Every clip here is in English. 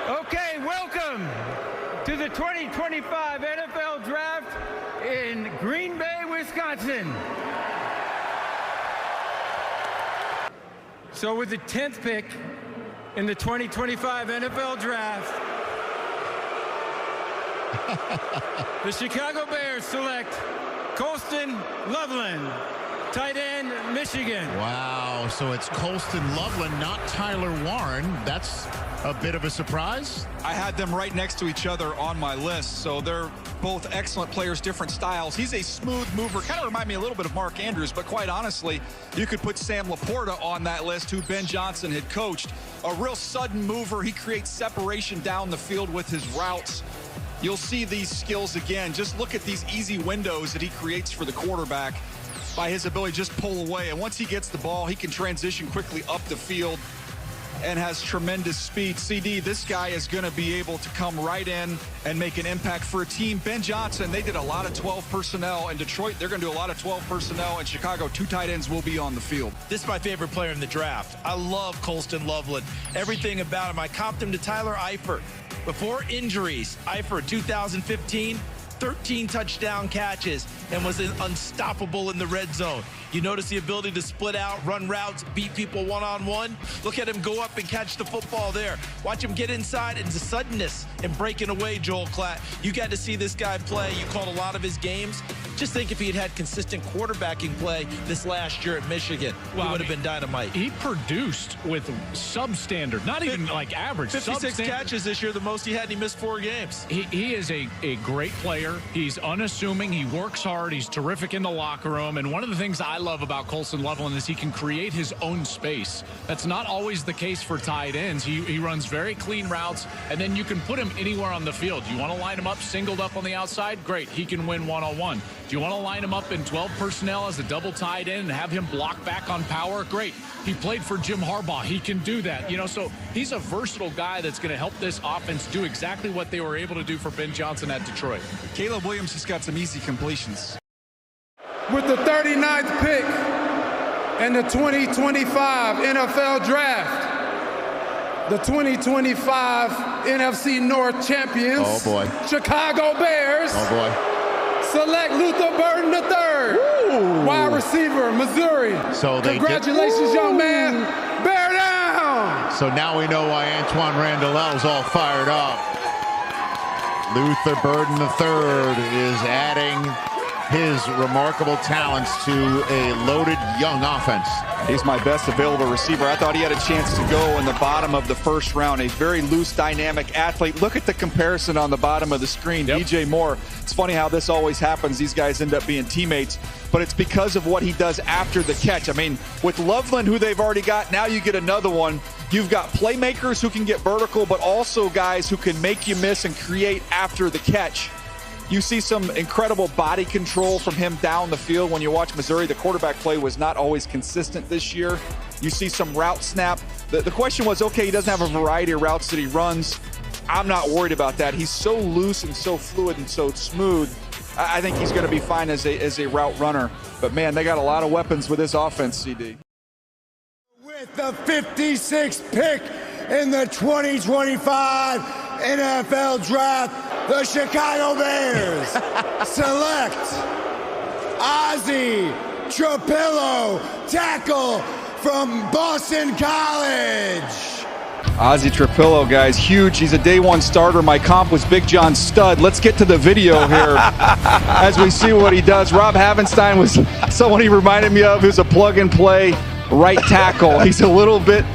Okay, welcome to the 2025 NFL Draft in Green Bay, Wisconsin. So with the 10th pick in the 2025 NFL Draft, the Chicago Bears select Colston Loveland, tight end, Michigan. Wow, so it's Colston Loveland, not Tyler Warren. That's a bit of a surprise. I had them right next to each other on my list, so they're both excellent players, different styles. He's a smooth mover, kind of remind me a little bit of Mark Andrews, but quite honestly, you could put Sam Laporta on that list, who Ben Johnson had coached. A real sudden mover. He creates separation down the field with his routes. You'll see these skills again. Just look at these easy windows that he creates for the quarterback by his ability to just pull away. And once he gets the ball, he can transition quickly up the field and has tremendous speed. CD, this guy is going to be able to come right in and make an impact for a team. Ben Johnson, they did a lot of 12 personnel. In Detroit, they're going to do a lot of 12 personnel. In Chicago, 2 tight ends will be on the field. This is my favorite player in the draft. I love Colston Loveland. Everything about him. I comped him to Tyler Eifert. Before injuries, Eifert, 2015, 13 touchdown catches and was unstoppable in the red zone. You notice the ability to split out, run routes, beat people one-on-one. Look at him go up and catch the football there. Watch him get inside and the suddenness and breaking away, Joel Klatt. You got to see this guy play. You called a lot of his games. Just think if he had consistent quarterbacking play this last year at Michigan, he would have been dynamite. He produced with substandard, not even like average. 56 catches this year, the most he had, and he missed 4 games. He is a great player. He's unassuming. He works hard. He's terrific in the locker room. And one of the things I love about Colston Loveland is he can create his own space. That's not always the case for tight ends. He runs very clean routes, and then you can put him anywhere on the field. You want to line him up singled up on the outside? Great. He can win one-on-one. Do you want to line him up in 12 personnel as a double tight end and have him block back on power? Great. He played for Jim Harbaugh. He can do that. So he's a versatile guy that's going to help this offense do exactly what they were able to do for Ben Johnson at Detroit. Caleb Williams has got some easy completions. With the 39th pick in the 2025 NFL Draft, the 2025 NFC North champions, Oh, boy. Chicago Bears, Oh, boy. select Luther Burden III, wide receiver, Missouri. So they Congratulations, young man. Bear down. So now we know why Antoine Randall's all fired up. Luther Burden III is adding his remarkable talents to a loaded young offense. He's my best available receiver. I thought he had a chance to go in the bottom of the first round. A very loose, dynamic athlete. Look at the comparison on the bottom of the screen. Yep. DJ Moore. It's funny how this always happens. These guys end up being teammates, but it's because of what he does after the catch. I mean, with Loveland, who they've already got, now you get another one. You've got playmakers who can get vertical, but also guys who can make you miss and create after the catch. You see some incredible body control from him down the field. When you watch Missouri, the quarterback play was not always consistent this year. You see some route snap. The question was, okay, he doesn't have a variety of routes that he runs. I'm not worried about that. He's so loose and so fluid and so smooth. I think he's going to be fine as a route runner. But, man, they got a lot of weapons with this offense, CD. With the 56th pick in the 2025 NFL Draft, the Chicago Bears select Ozzy Trapilo, tackle from Boston College. Ozzy Trapilo, guys, huge. He's a day one starter. My comp was Big John Stud. Let's get to the video here as we see what he does. Rob Havenstein was someone he reminded me of who's a plug-and-play right tackle. He's a little bit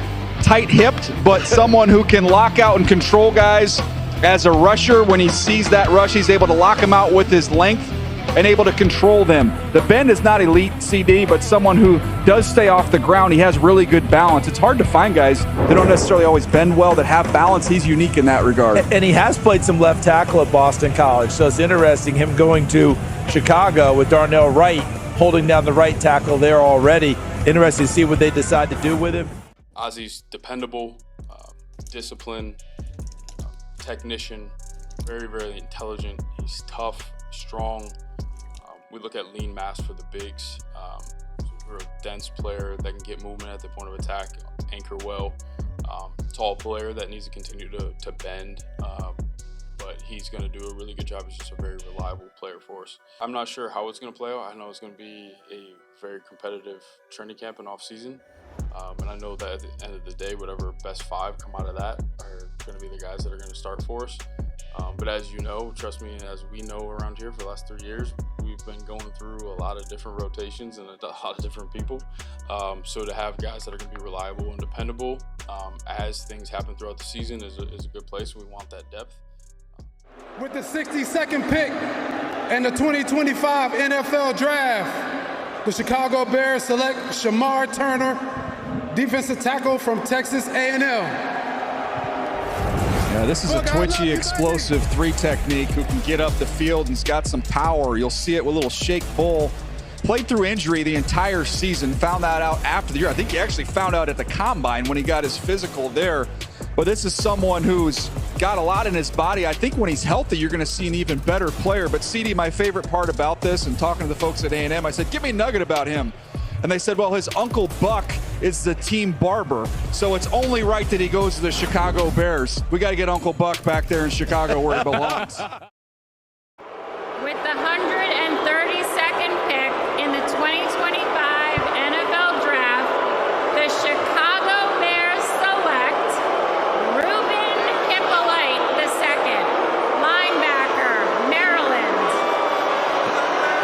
tight-hipped, but someone who can lock out and control guys. As a rusher, when he sees that rush, he's able to lock him out with his length and able to control them. The bend is not elite, CD, but someone who does stay off the ground. He has really good balance. It's hard to find guys that don't necessarily always bend well, that have balance. He's unique in that regard. And he has played some left tackle at Boston College, so it's interesting him going to Chicago with Darnell Wright holding down the right tackle there already. Interesting to see what they decide to do with him. Ozzy's dependable, disciplined, technician, very, very intelligent. He's tough, strong. We look at lean mass for the bigs. We're a dense player that can get movement at the point of attack, anchor well. It's tall player that needs to continue to bend, but he's going to do a really good job. He's just a very reliable player for us. I'm not sure how it's going to play out. I know it's going to be a very competitive training camp and off-season, and I know that at the end of the day, whatever best 5 come out of that are going to be the guys that are going to start for us. But as you know, trust me, as we know around here for the last 3 years, we've been going through a lot of different rotations and a lot of different people. So to have guys that are going to be reliable and dependable as things happen throughout the season is a good place. We want that depth. With the 62nd pick in the 2025 NFL Draft, the Chicago Bears select Shemar Turner, defensive tackle from Texas A&M. Yeah, this is a twitchy, explosive 3 technique who can get up the field and's got some power. You'll see it with a little shake bull. Played through injury the entire season, found that out after the year. I think he actually found out at the combine when he got his physical there. But this is someone who's got a lot in his body. I think when he's healthy, you're going to see an even better player. But CD, my favorite part about this, and talking to the folks at A&M, I said, give me a nugget about him. And they said, well, his Uncle Buck is the team barber, so it's only right that he goes to the Chicago Bears. We got to get Uncle Buck back there in Chicago where he belongs. With the 132nd pick in the 2025 NFL Draft, the Chicago Bears select Ruben Hyppolite II, linebacker, Maryland.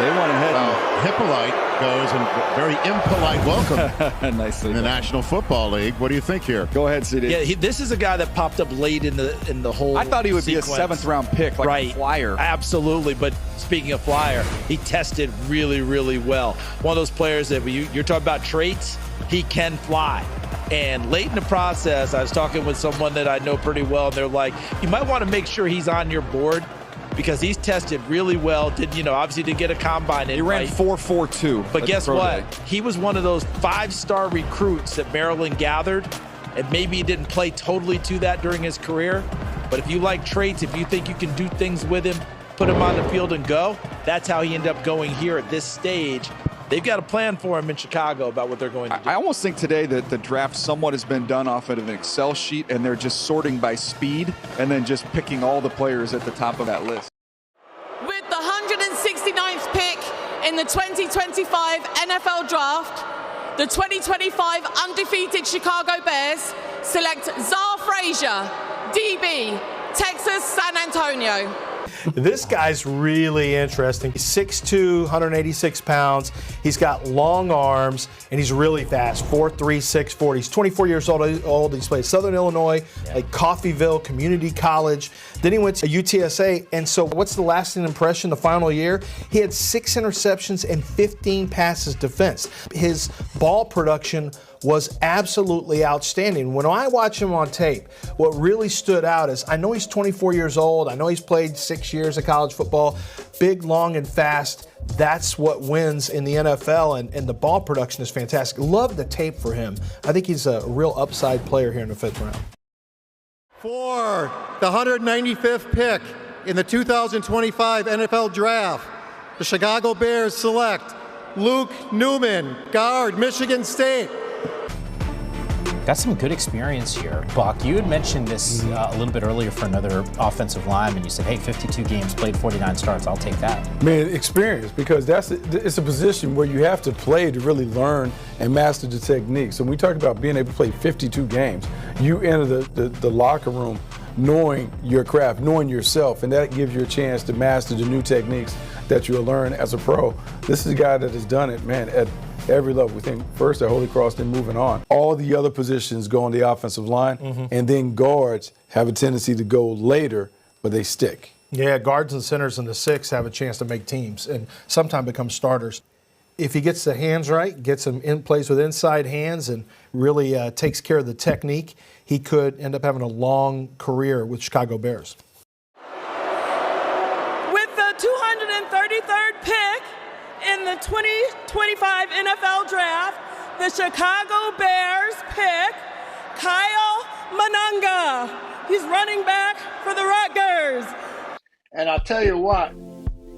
They went ahead. Hyppolite goes and very impolite welcome Nicely in the done. National Football League. What do you think here? Go ahead, CD. Yeah, this is a guy that popped up late in the whole I thought he would sequence. be a 7th-round pick, like a flyer. Absolutely, but speaking of flyer, he tested really, really well. One of those players that you're talking about traits, he can fly. And late in the process, I was talking with someone that I know pretty well, and they're like, you might want to make sure he's on your board because he's tested really well. Obviously didn't get a combine in. He ran 4.42. But guess what? He was one of those 5-star recruits that Maryland gathered, and maybe he didn't play totally to that during his career. But if you like traits, if you think you can do things with him, put him on the field and go, that's how he ended up going here at this stage. They've got a plan for him in Chicago about what they're going to do. I almost think today that the draft somewhat has been done off of an Excel sheet, and they're just sorting by speed and then just picking all the players at the top of that list. With the 169th pick in the 2025 NFL Draft, the 2025 undefeated Chicago Bears select Zah Frazier, DB, Texas San Antonio. This guy's really interesting. He's 6'2", 186 pounds. He's got long arms, and he's really fast, 4'3", 6'4". He's 24 years old. He's played Southern Illinois, like Coffeyville Community College. Then he went to UTSA, and so what's the lasting impression the final year? He had 6 interceptions and 15 passes defensed. His ball production was absolutely outstanding. When I watch him on tape, what really stood out is I know he's 24 years old. I know he's played 6 years of college football, big, long, and fast. That's what wins in the NFL, and the ball production is fantastic. Love the tape for him. I think he's a real upside player here in the 5th round. For the 195th pick in the 2025 NFL Draft, the Chicago Bears select Luke Newman, guard, Michigan State. Got some good experience here. Buck, you had mentioned this a little bit earlier for another offensive lineman. You said, hey, 52 games, played 49 starts. I'll take that. Man, experience, because it's a position where you have to play to really learn and master the technique. So when we talk about being able to play 52 games, you enter the locker room knowing your craft, knowing yourself, and that gives you a chance to master the new techniques that you'll learn as a pro. This is a guy that has done it, man, at every level. We think first at Holy Cross, then moving on. All the other positions go on the offensive line, and then guards have a tendency to go later, but they stick. Yeah, guards and centers in the 6 have a chance to make teams and sometimes become starters. If he gets the hands right, gets them in place with inside hands, and really takes care of the technique, he could end up having a long career with Chicago Bears. With the 233rd pick in the 2025 NFL Draft, the Chicago Bears pick Kyle Monangai. He's running back for the Rutgers. And I'll tell you what,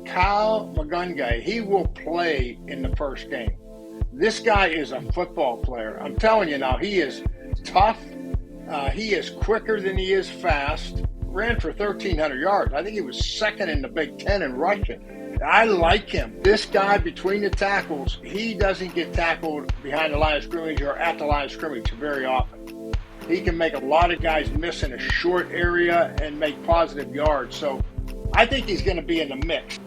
Kyle Monangai, he will play in the first game. This guy is a football player. I'm telling you now, he is tough. He is quicker than he is fast. Ran for 1,300 yards. I think he was second in the Big Ten in rushing. I like him. This guy between the tackles, he doesn't get tackled behind the line of scrimmage or at the line of scrimmage very often. He can make a lot of guys miss in a short area and make positive yards. So I think he's going to be in the mix.